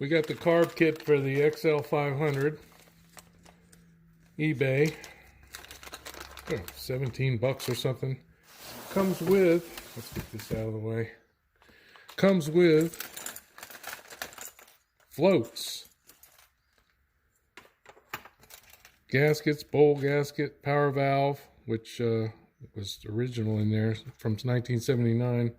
We got the carb kit for the XL500 eBay. Oh, 17 bucks or something. Comes with, let's get this out of the way. Comes with floats, gaskets, bowl gasket, power valve, which was original in there from 1979.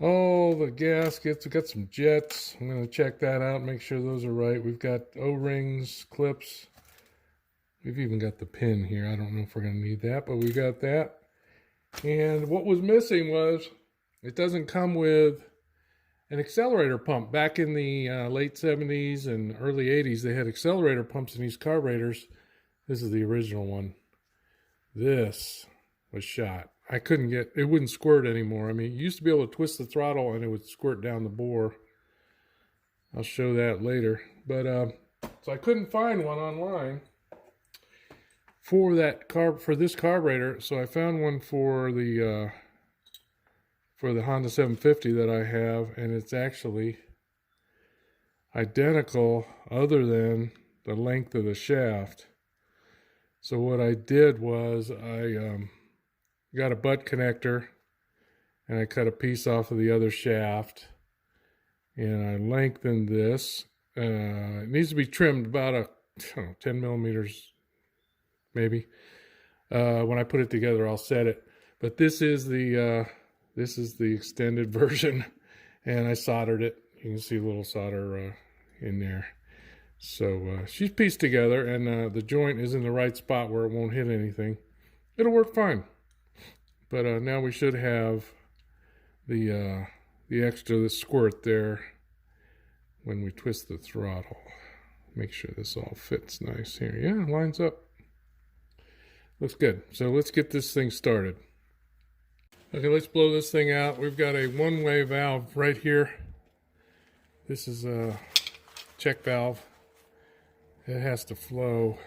Oh, the gaskets, we got some jets. I'm going to check that out, make sure those are right. We've got O-rings, clips. We've even got the pin here. I don't know if we're going to need that, but we got that. And what was missing was, it doesn't come with an accelerator pump. Back in the late 70s and early 80s, they had accelerator pumps in these carburetors. This is the original one. This was shot. I couldn't get, it wouldn't squirt anymore. I mean, you used to be able to twist the throttle and it would squirt down the bore. I'll show that later. But, so I couldn't find one online for this carburetor. So I found one for the Honda 750 that I have, and it's actually identical other than the length of the shaft. So what I did was I got a butt connector and I cut a piece off of the other shaft and I lengthened this. It needs to be trimmed about 10 millimeters maybe. When I put it together, I'll set it. But this is the extended version, and I soldered it. You can see a little solder in there. So she's pieced together, and the joint is in the right spot where it won't hit anything. It'll work fine. But now we should have the extra squirt there when we twist the throttle. Make sure this all fits nice here. Yeah, lines up. Looks good. So let's get this thing started. Okay, let's blow this thing out. We've got a one-way valve right here. This is a check valve. It has to flow.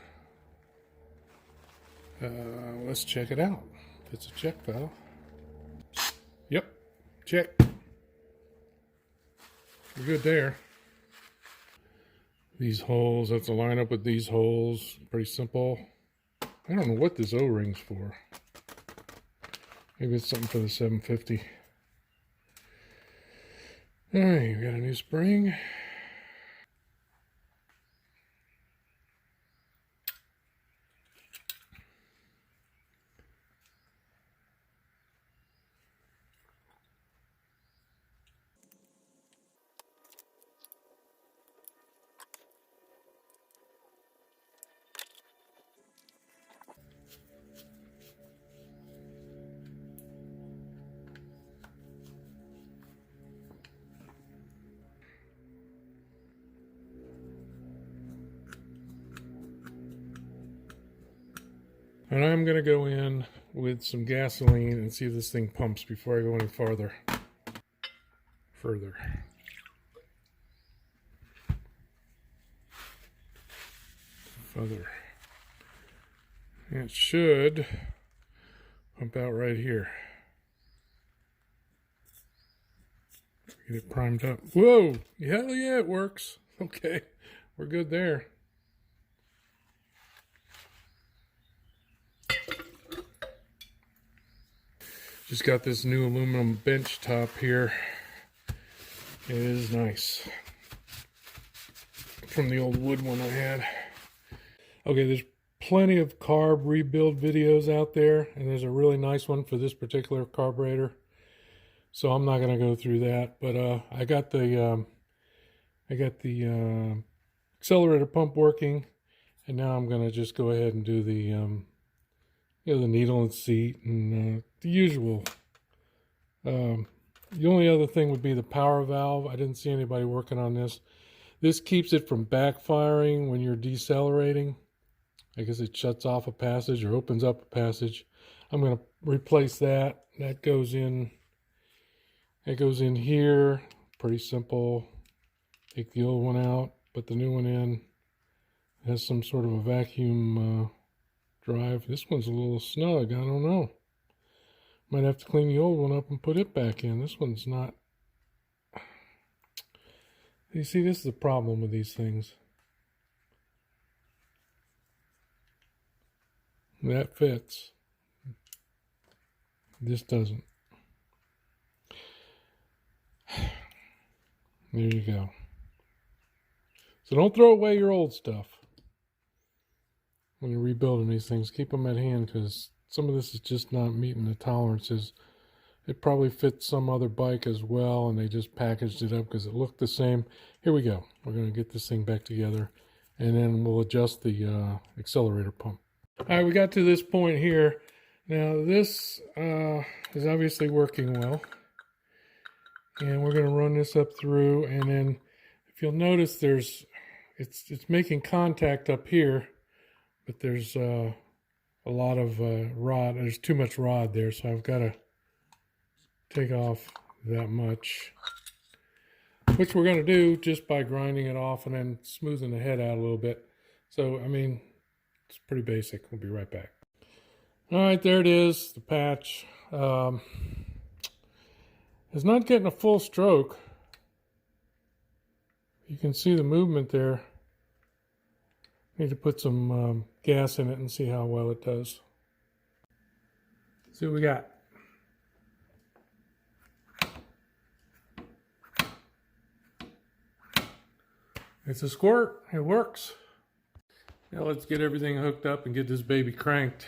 Let's check it out. It's a check valve. Yep, check. We're good there. These holes, have to line up with these holes. Pretty simple. I don't know what this O-ring's for. Maybe it's something for the 750. All right, we got a new spring. And I'm going to go in with some gasoline and see if this thing pumps before I go any farther. Further. It should pump out right here. Get it primed up. Whoa! Hell yeah, it works. Okay, we're good there. Just got this new aluminum bench top here. It is nice. From the old wood one I had. Okay, there's plenty of carb rebuild videos out there, and there's a really nice one for this particular carburetor. So I'm not going to go through that, but I got the accelerator pump working, and now I'm going to just go ahead and do the the needle and seat and the usual. The only other thing would be the power valve. I didn't see anybody working on this. This keeps it from backfiring when you're decelerating. I guess it shuts off a passage or opens up a passage. I'm going to replace that. That goes in. It goes in here. Pretty simple. Take the old one out, put the new one in. It has some sort of a vacuum drive. This one's a little snug. I don't know. Might have to clean the old one up and put it back in. This one's not. You see, this is the problem with these things. That fits. This doesn't. There you go. So don't throw away your old stuff when you're rebuilding these things. Keep them at hand, because some of this is just not meeting the tolerances. It probably fits some other bike as well, and they just packaged it up because it looked the same. Here we go. We're going to get this thing back together, and then we'll adjust the accelerator pump. All right, we got to this point here. Now this is obviously working well, and we're going to run this up through, and then if you'll notice, it's making contact up here, but there's a lot of rod. There's too much rod there, so I've got to take off that much, which we're going to do just by grinding it off and then smoothing the head out a little bit. So, I mean, it's pretty basic. We'll be right back. All right, there it is, the patch. It's not getting a full stroke. You can see the movement there. Need to put some gas in it and see how well it does. See what we got. It's a squirt. It works. Now let's get everything hooked up and get this baby cranked.